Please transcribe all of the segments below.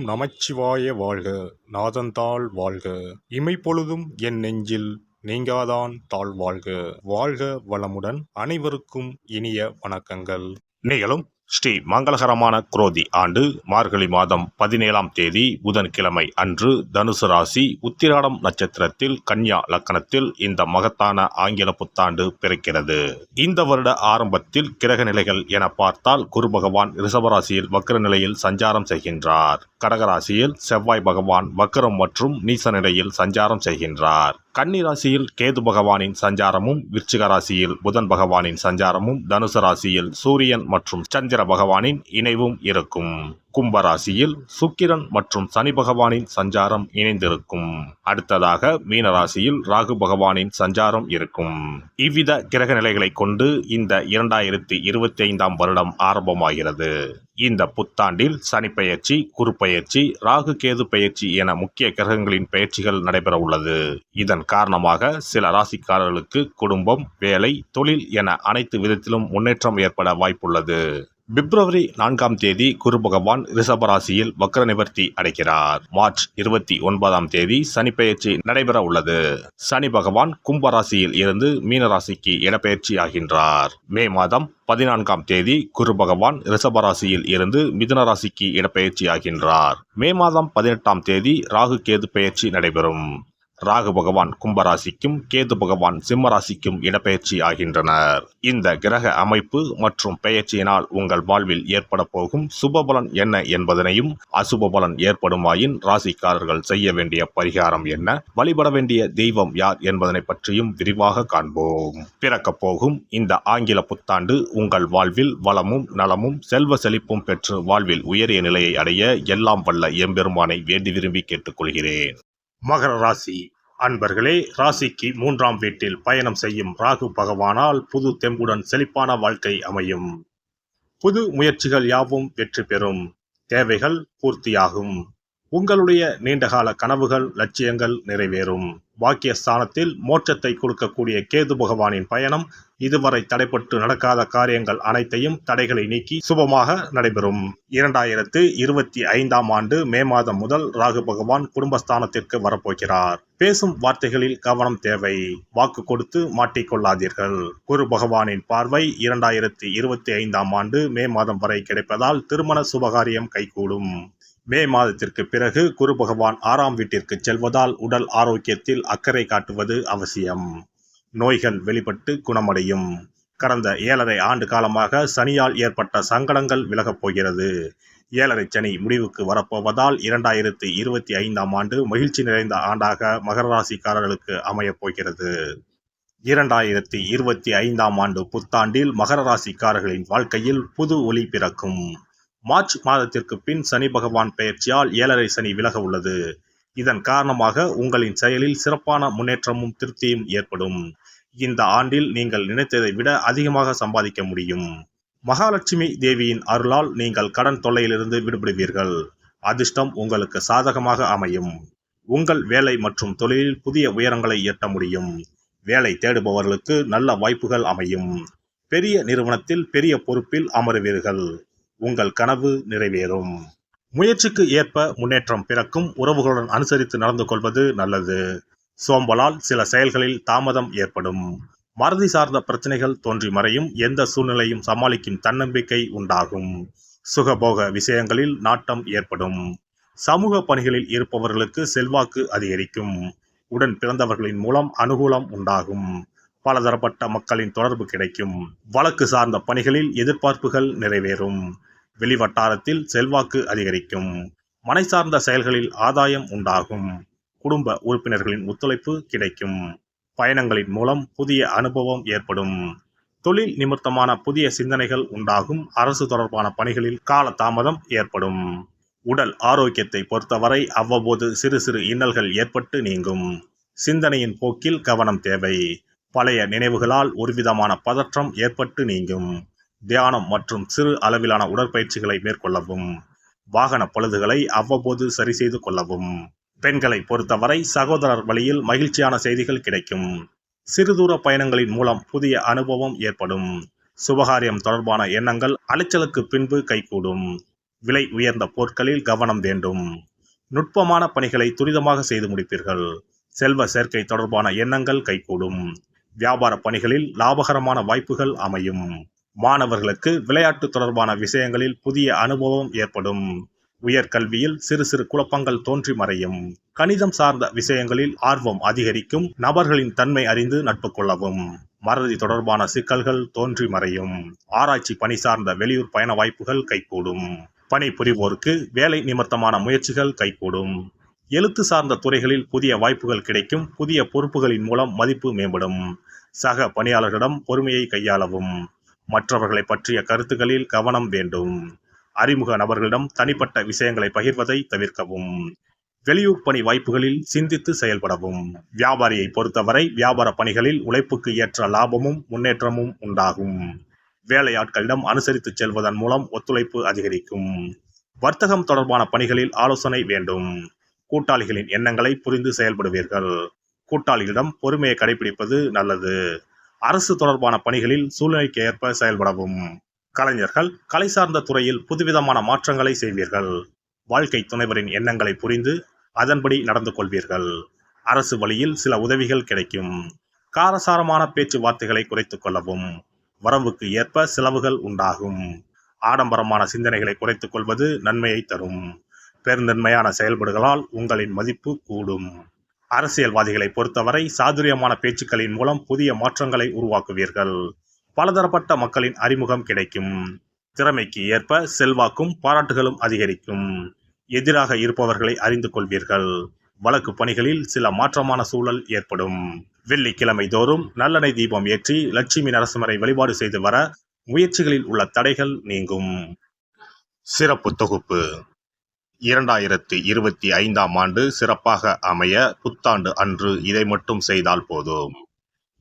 நமச்சிவாய வாழ்க. நாதந்தாள் வாழ்க. இமைப்பொழுதும் என் நெஞ்சில் நீங்காதான் தாழ் வாழ்க. வாழ்க வளமுடன். அனைவருக்கும் இனிய வணக்கங்கள். நிகழும் ஸ்ரீ மங்களகரமான குரோதி ஆண்டு மார்கழி மாதம் 17ஆம் தேதி புதன்கிழமை அன்று தனுசு ராசி உத்திராடம் நட்சத்திரத்தில் கன்யா லக்கணத்தில் இந்த மகத்தான ஆங்கில புத்தாண்டு பிறக்கிறது. இந்த வருட ஆரம்பத்தில் கிரக நிலைகள் என பார்த்தால் குரு பகவான் ரிஷபராசியில் வக்ர நிலையில் சஞ்சாரம் செய்கின்றார். கடகராசியில் செவ்வாய் பகவான் வக்ரம் மற்றும் நீச நிலையில் சஞ்சாரம் செய்கின்றார். கன்னி ராசியில் கேது பகவானின் சஞ்சாரமும், விருச்சிக ராசியில் புதன் பகவானின் சஞ்சாரமும், தனுசு ராசியில் சூரியன் மற்றும் சந்திர பகவானின் இணைவும் இருக்கும். கும்பராசியில் சுக்கிரன் மற்றும் சனி பகவானின் சஞ்சாரம் இணைந்திருக்கும். அடுத்ததாக மீனராசியில் ராகு பகவானின் சஞ்சாரம் இருக்கும். இவ்வித கிரக நிலைகளை கொண்டு இந்த 2025ஆம் வருடம் ஆரம்பமாகிறது. இந்த புத்தாண்டில் சனி பெயர்ச்சி, குரு பெயர்ச்சி, ராகு கேது பெயர்ச்சி என முக்கிய கிரகங்களின் பெயர்ச்சிகள் நடைபெற உள்ளது. இதன் காரணமாக சில ராசிக்காரர்களுக்கு குடும்பம், வேலை, தொழில் என அனைத்து விதத்திலும் முன்னேற்றம் ஏற்பட வாய்ப்புள்ளது. பிப்ரவரி 4ஆம் தேதி குரு பகவான் ரிஷபராசியில் வக்ர நிவர்த்தி அடைகிறார். மார்ச் 29ஆம் தேதி சனி பெயர்ச்சி நடைபெற உள்ளது. சனி பகவான் கும்பராசியில் இருந்து மீனராசிக்கு இடப்பெயர்ச்சி ஆகின்றார். மே மாதம் 14ஆம் தேதி குரு பகவான் ரிஷபராசியில் இருந்து மிதுன ராசிக்கு இடப்பெயர்ச்சி ஆகின்றார். மே மாதம் 18ஆம் தேதி ராகு கேது பெயர்ச்சி நடைபெறும். ராகு பகவான் கும்பராசிக்கும் கேது பகவான் சிம்மராசிக்கும் இடப்பெயர்ச்சி ஆகின்றனர். இந்த கிரக அமைப்பு மற்றும் பெயர்ச்சியினால் உங்கள் வாழ்வில் ஏற்பட போகும் சுபபலன் என்ன என்பதனையும், அசுப பலன் ஏற்படுமாயின் ராசிக்காரர்கள் செய்ய வேண்டிய பரிகாரம் என்ன, வழிபட வேண்டிய தெய்வம் யார் என்பதனை பற்றியும் விரிவாக காண்போம். பிறக்கப் போகும் இந்த ஆங்கில புத்தாண்டு உங்கள் வாழ்வில் வளமும் நலமும் செல்வ செழிப்பும் பெற்று வாழ்வில் உயரிய நிலையை அடைய எல்லாம் வல்ல எம்பெருமானை வேண்டி விரும்பி கேட்டுக்கொள்கிறேன். மகர ராசி அன்பர்களே, ராசிக்கு 3ஆம் வீட்டில் பயணம் செய்யும் ராகு பகவானால் புது தெம்புடன் செழிப்பான வாழ்க்கை அமையும். புது முயற்சிகள் யாவும் வெற்றி பெறும். தேவைகள் பூர்த்தியாகும். உங்களுடைய நீண்டகால கனவுகள், லட்சியங்கள் நிறைவேறும். பாக்கியஸ்தானத்தில் மோட்சத்தை கொடுக்கக்கூடிய கேது பகவானின் பயணம் இதுவரை தடைப்பட்டு நடக்காத காரியங்கள் அனைத்தையும் தடைகளை நீக்கி சுபமாக நடைபெறும். 2025ஆம் ஆண்டு மே மாதம் முதல் ராகு பகவான் குடும்பஸ்தானத்திற்கு வரப்போகிறார். பேசும் வார்த்தைகளில் கவனம் தேவை. வாக்கு கொடுத்து மாட்டிக்கொள்ளாதீர்கள். குரு பகவானின் பார்வை 2025ஆம் ஆண்டு மே மாதம் வரை கிடைப்பதால் திருமண சுபகாரியம் கைகூடும். மே மாதத்திற்கு பிறகு குரு பகவான் 6ஆம் வீட்டிற்கு செல்வதால் உடல் ஆரோக்கியத்தில் அக்கறை காட்டுவது அவசியம். நோய்கள் வெளிப்பட்டு குணமடையும். கடந்த 7.5 ஆண்டு காலமாக சனியால் ஏற்பட்ட சங்கடங்கள் விலகப் போகிறது. 7.5 சனி முடிவுக்கு வரப்போவதால் 2025ஆம் ஆண்டு மகிழ்ச்சி நிறைந்த ஆண்டாக மகர ராசிக்காரர்களுக்கு அமையப் போகிறது. 2025ஆம் ஆண்டு புத்தாண்டில் மகர ராசிக்காரர்களின் வாழ்க்கையில் புது ஒளி பிறக்கும். மார்ச் மாதத்திற்கு பின் சனி பகவான் பெயர்ச்சியால் 7.5 சனி விலக உள்ளது. இதன் காரணமாக உங்களின் செயலில் சிறப்பான முன்னேற்றமும் திருப்தியும் ஏற்படும். இந்த ஆண்டில் நீங்கள் நினைத்ததை விட அதிகமாக சம்பாதிக்க முடியும். மகாலட்சுமி தேவியின் அருளால் நீங்கள் கடன் தொல்லையிலிருந்து விடுபடுவீர்கள். அதிர்ஷ்டம் உங்களுக்கு சாதகமாக அமையும். உங்கள் வேலை மற்றும் தொழிலில் புதிய உயரங்களை எட்ட முடியும். வேலை தேடுபவர்களுக்கு நல்ல வாய்ப்புகள் அமையும். பெரிய நிறுவனத்தில் பெரிய பொறுப்பில் அமருவீர்கள். உங்கள் கனவு நிறைவேறும். முயற்சிக்கு ஏற்ப முன்னேற்றம் பிறக்கும். உறவுகளுடன் அனுசரித்து நடந்து கொள்வது நல்லது. சோம்பலால் சில செயல்களில் தாமதம் ஏற்படும். மறதி சார்ந்த பிரச்சனைகள் தோன்றி மறையும். எந்த சூழ்நிலையும் சமாளிக்கும் தன்னம்பிக்கை உண்டாகும். சுகபோக விஷயங்களில் நாட்டம் ஏற்படும். சமூக பணிகளில் இருப்பவர்களுக்கு செல்வாக்கு அதிகரிக்கும். உடன் பிறந்தவர்களின் மூலம் அனுகூலம் உண்டாகும். பலதரப்பட்ட மக்களின் தொடர்பு கிடைக்கும். வழக்கு சார்ந்த பணிகளில் எதிர்பார்ப்புகள் நிறைவேறும். வெளிவட்டாரத்தில் செல்வாக்கு அதிகரிக்கும். மனை சார்ந்த செயல்களில் ஆதாயம் உண்டாகும். குடும்ப உறுப்பினர்களின் ஒத்துழைப்பு கிடைக்கும். பயணங்களின் மூலம் புதிய அனுபவம் ஏற்படும். தொழில் நிமித்தமான புதிய சிந்தனைகள் உண்டாகும். அரசு தொடர்பான பணிகளில் கால தாமதம் ஏற்படும். உடல் ஆரோக்கியத்தை பொறுத்தவரை அவ்வப்போது சிறு சிறு இன்னல்கள் ஏற்பட்டு நீங்கும். சிந்தனையின் போக்கில் கவனம் தேவை. பழைய நினைவுகளால் ஒருவிதமான பதற்றம் ஏற்பட்டு நீங்கும். தியானம் மற்றும் சிறு அளவிலான உடற்பயிற்சிகளை மேற்கொள்ளவும். வாகன பழுதுகளை அவ்வப்போது சரி செய்து கொள்ளவும். பெண்களை பொறுத்தவரை சகோதரர் வழியில் மகிழ்ச்சியான செய்திகள் கிடைக்கும். சிறுதூர பயணங்களின் மூலம் புதிய அனுபவம் ஏற்படும். சுபகாரியம் தொடர்பான எண்ணங்கள் அலைச்சலுக்கு பின்பு கைகூடும். விலை உயர்ந்த பொருட்களில் கவனம் வேண்டும். நுட்பமான பணிகளை துரிதமாக செய்து முடிப்பீர்கள். செல்வ சேர்க்கை தொடர்பான எண்ணங்கள் கைகூடும். வியாபார பணிகளில் லாபகரமான வாய்ப்புகள் அமையும். மாணவர்களுக்கு விளையாட்டு தொடர்பான விஷயங்களில் புதிய அனுபவம் ஏற்படும். உயர்கல்வியில் சிறு சிறு குழப்பங்கள் தோன்றி மறையும். கணிதம் சார்ந்த விஷயங்களில் ஆர்வம் அதிகரிக்கும். நபர்களின் தன்மை அறிந்து நட்பு கொள்ளவும். மறதி தொடர்பான சிக்கல்கள் தோன்றி மறையும். ஆராய்ச்சி பணி சார்ந்த வெளியூர் பயண வாய்ப்புகள் கைகூடும். பணி புரிவோருக்கு வேலை நிமித்தமான முயற்சிகள் கைகூடும். எழுத்து சார்ந்த துறைகளில் புதிய வாய்ப்புகள் கிடைக்கும். புதிய பொறுப்புகளின் மூலம் மதிப்பு மேம்படும். சக பணியாளர்களிடம் பொறுமையை கையாளவும். மற்றவர்களை பற்றிய கருத்துக்களில் கவனம் வேண்டும். அறிமுக நபர்களிடம் தனிப்பட்ட விஷயங்களை பகிர்வதை தவிர்க்கவும். வெளியூர் பணி வாய்ப்புகளில் சிந்தித்து செயல்படவும். வியாபாரியை பொறுத்தவரை வியாபார பணிகளில் உழைப்புக்கு ஏற்ற லாபமும் முன்னேற்றமும் உண்டாகும். வேலையாட்களிடம் அனுசரித்து செல்வதன் மூலம் ஒத்துழைப்பு அதிகரிக்கும். வர்த்தகம் தொடர்பான பணிகளில் ஆலோசனை வேண்டும். கூட்டாளிகளின் எண்ணங்களை புரிந்து செயல்படுவீர்கள். கூட்டாளிகளிடம் பொறுமையை கடைபிடிப்பது நல்லது. அரசு தொடர்பான பணிகளில் சூழ்நிலைக்கு ஏற்ப செயல்படவும். கலைஞர்கள் கலை சார்ந்த துறையில் புதுவிதமான மாற்றங்களை செய்வீர்கள். வாழ்க்கை துணைவரின் எண்ணங்களை புரிந்து அதன்படி நடந்து கொள்வீர்கள். அரசு வழியில் சில உதவிகள் கிடைக்கும். காரசாரமான பேச்சுவார்த்தைகளை குறைத்துக் கொள்ளவும். வரவுக்கு ஏற்ப செலவுகள் உண்டாகும். ஆடம்பரமான சிந்தனைகளை குறைத்துக் கொள்வது நன்மையை தரும். பெருந்தன்மையான செயல்பாடுகளால் உங்களின் மதிப்பு கூடும். அரசியல்வாதிகளை பொறுத்தவரை சாதுரியமான பேச்சுக்களின் மூலம் புதிய மாற்றங்களை உருவாக்குவீர்கள். பலதரப்பட்ட மக்களின் அறிமுகம் கிடைக்கும். திறமைக்கு ஏற்ப செல்வாக்கும் பாராட்டுகளும் அதிகரிக்கும். எதிராக இருப்பவர்களை அறிந்து கொள்வீர்கள். வழக்கு பணிகளில் சில மாற்றமான சூழல் ஏற்படும். வெள்ளிக்கிழமை தோறும் நல்லெண்ணெய் தீபம் ஏற்றி லட்சுமி நரசிம்மரை வழிபாடு செய்து வர முயற்சிகளில் உள்ள தடைகள் நீங்கும். சிறப்பு தொகுப்பு 2025ஆம் ஆண்டு சிறப்பாக அமைய புத்தாண்டு அன்று இதை மட்டும் செய்தால் போதும்.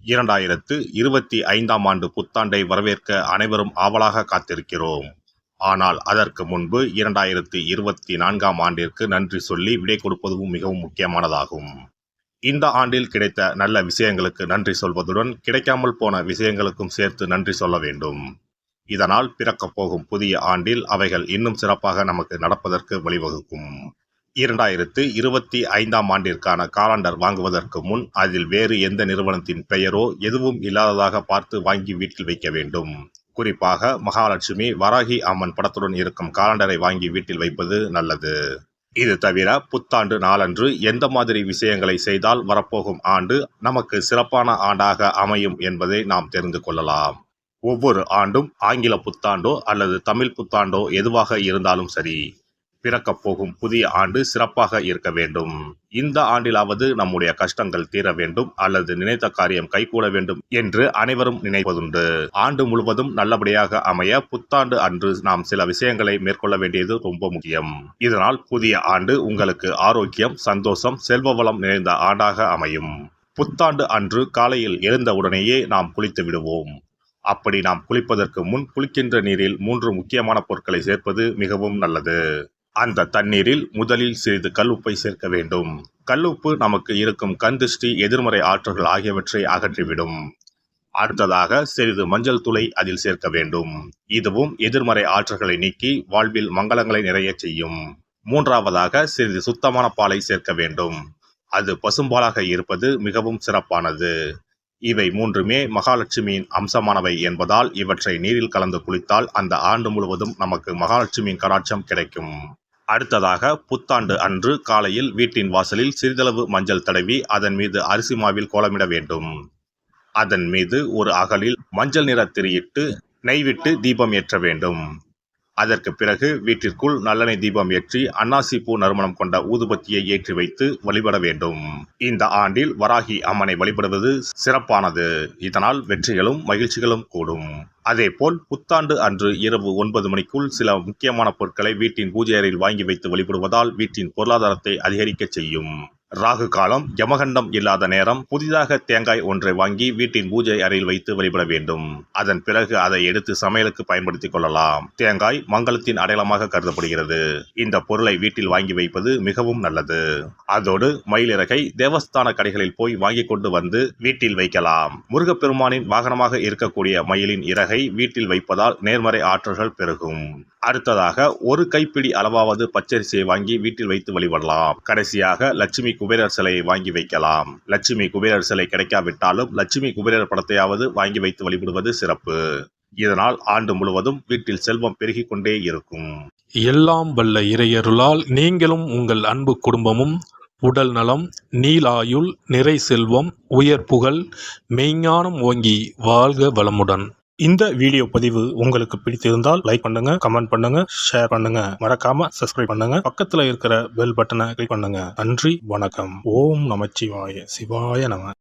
2025ஆம் ஆண்டு புத்தாண்டை வரவேற்க அனைவரும் ஆவலாக காத்திருக்கிறோம். ஆனால் அதற்கு முன்பு 2024ஆம் ஆண்டிற்கு நன்றி சொல்லி விடை கொடுப்பதும் மிகவும் முக்கியமானதாகும். இந்த ஆண்டில் கிடைத்த நல்ல விஷயங்களுக்கு நன்றி சொல்வதுடன் கிடைக்காமல் போன விஷயங்களுக்கும் சேர்த்து நன்றி சொல்ல வேண்டும். இதனால் பிறக்கப் போகும் புதிய ஆண்டில் அவைகள் இன்னும் சிறப்பாக நமக்கு நடப்பதற்கு வழிவகுக்கும். 2025ஆம் ஆண்டிற்கான காலண்டர் வாங்குவதற்கு முன் அதில் வேறு எந்த நிறுவனத்தின் பெயரோ எதுவும் இல்லாததாக பார்த்து வாங்கி வீட்டில் வைக்க வேண்டும். குறிப்பாக மகாலட்சுமி, வராகி அம்மன் படத்துடன் இருக்கும் காலண்டரை வாங்கி வீட்டில் வைப்பது நல்லது. இது தவிர புத்தாண்டு நாளன்று எந்த மாதிரி விஷயங்களை செய்தால் வரப்போகும் ஆண்டு நமக்கு சிறப்பான ஆண்டாக அமையும் என்பதை நாம் தெரிந்து கொள்ளலாம். ஒவ்வொரு ஆண்டும் ஆங்கில புத்தாண்டோ அல்லது தமிழ் புத்தாண்டோ எதுவாக இருந்தாலும் சரி, பிறக்கப் போகும் புதிய ஆண்டு சிறப்பாக இருக்க வேண்டும். இந்த ஆண்டிலாவது நம்முடைய கஷ்டங்கள் தீர வேண்டும் அல்லது நினைத்த காரியம் கைகூட வேண்டும் என்று அனைவரும் நினைப்பதுண்டு. ஆண்டு முழுவதும் நல்லபடியாக அமைய புத்தாண்டு அன்று நாம் சில விஷயங்களை மேற்கொள்ள வேண்டியது ரொம்ப முக்கியம். இதனால் புதிய ஆண்டு உங்களுக்கு ஆரோக்கியம், சந்தோஷம், செல்வ வளம் நிறைந்த ஆண்டாக அமையும். புத்தாண்டு அன்று காலையில் எழுந்தவுடனேயே நாம் குளித்து விடுவோம். அப்படி நாம் குளிப்பதற்கு முன் குளிக்கின்ற நீரில் 3 முக்கியமான பொருட்களை சேர்ப்பது மிகவும் நல்லது. அந்த தண்ணீரில் முதலில் சிறிது கல்லுப்பை சேர்க்க வேண்டும். கல்லுப்பு நமக்கு இருக்கும் கண் திருஷ்டி, எதிர்மறை ஆற்றல்கள் ஆகியவற்றை அகற்றிவிடும். அடுத்ததாக சிறிது மஞ்சள் தூளை அதில் சேர்க்க வேண்டும். இதுவும் எதிர்மறை ஆற்றல்களை நீக்கி வாழ்வில் மங்களங்களை நிறைய செய்யும். மூன்றாவதாக சிறிது சுத்தமான பாலை சேர்க்க வேண்டும். அது பசும்பாலாக இருப்பது மிகவும் சிறப்பானது. இவை மூன்றுமே மகாலட்சுமியின் அம்சமானவை என்பதால் இவற்றை நீரில் கலந்து குளித்தால் அந்த ஆண்டு முழுவதும் நமக்கு மகாலட்சுமியின் கடாட்சம் கிடைக்கும். அடுத்ததாக புத்தாண்டு அன்று காலையில் வீட்டின் வாசலில் சிறிதளவு மஞ்சள் தடவி அதன் மீது அரிசி மாவில் கோலமிட வேண்டும். அதன் மீது ஒரு அகலில் மஞ்சள் நிற திரியிட்டு நெய் விட்டு தீபம் ஏற்ற வேண்டும். அதற்கு பிறகு வீட்டிற்குள் நல்லெண்ணெய் தீபம் ஏற்றி அன்னாசி பூ நறுமணம் கொண்ட ஊதுபத்தியை ஏற்றி வைத்து வழிபட வேண்டும். இந்த ஆண்டில் வராகி அம்மனை வழிபடுவது சிறப்பானது. இதனால் வெற்றிகளும் மகிழ்ச்சிகளும் கூடும். அதேபோல் புத்தாண்டு அன்று இரவு 9 மணிக்குள் சில முக்கியமான பொருட்களை வீட்டின் பூஜை அறையில் வாங்கி வைத்து வழிபடுவதால் வீட்டின் பொருளாதாரத்தை அதிகரிக்க செய்யும். ராகு காலம், யமகண்டம் இல்லாத நேரம். புதிதாக தேங்காய் ஒன்றை வாங்கி வீட்டின் பூஜை அறையில் வைத்து வழிபட வேண்டும். அதன் பிறகு அதை எடுத்து சமையலுக்கு பயன்படுத்திக் கொள்ளலாம். தேங்காய் மங்களத்தின் அடையாளமாக கருதப்படுகிறது. இந்த பொருளை வீட்டில் வாங்கி வைப்பது மிகவும் நல்லது. அதோடு மயிலிறகை தேவஸ்தான கடைகளில் போய் வாங்கி கொண்டு வந்து வீட்டில் வைக்கலாம். முருகப்பெருமானின் வாகனமாக இருக்கக்கூடிய மயிலின் இறகை வீட்டில் வைப்பதால் நேர்மறை ஆற்றல்கள் பெருகும். அடுத்ததாக ஒரு கைப்பிடி அளவாவது பச்சரிசியை வாங்கி வீட்டில் வைத்து வழிபடலாம். கடைசியாக லட்சுமி குபேரர் சிலையை வாங்கி வைக்கலாம். லட்சுமி குபேரர் சிலை கிடைக்காவிட்டாலும் லட்சுமி குபேரர் படத்தையாவது வாங்கி வைத்து வழிபடுவது சிறப்பு. இதனால் ஆண்டு முழுவதும் வீட்டில் செல்வம் பெருகிக் கொண்டே இருக்கும். எல்லாம் வல்ல இறையருளால் நீங்களும் உங்கள் அன்பு குடும்பமும் உடல் நலம், நீலாயுள், நிறை செல்வம், உயர் புகழ், மெய்ஞானம் ஓங்கி வாழ்க வளமுடன். இந்த வீடியோ பதிவு உங்களுக்கு பிடித்திருந்தால் லைக் பண்ணுங்க, கமெண்ட் பண்ணுங்க, ஷேர் பண்ணுங்க, மறக்காம சப்ஸ்கிரைப் பண்ணுங்க, பக்கத்துல இருக்கிற பெல் பட்டனை கிளிக் பண்ணுங்க. நன்றி, வணக்கம். ஓம் நமச்சிவாய, சிவாய நம.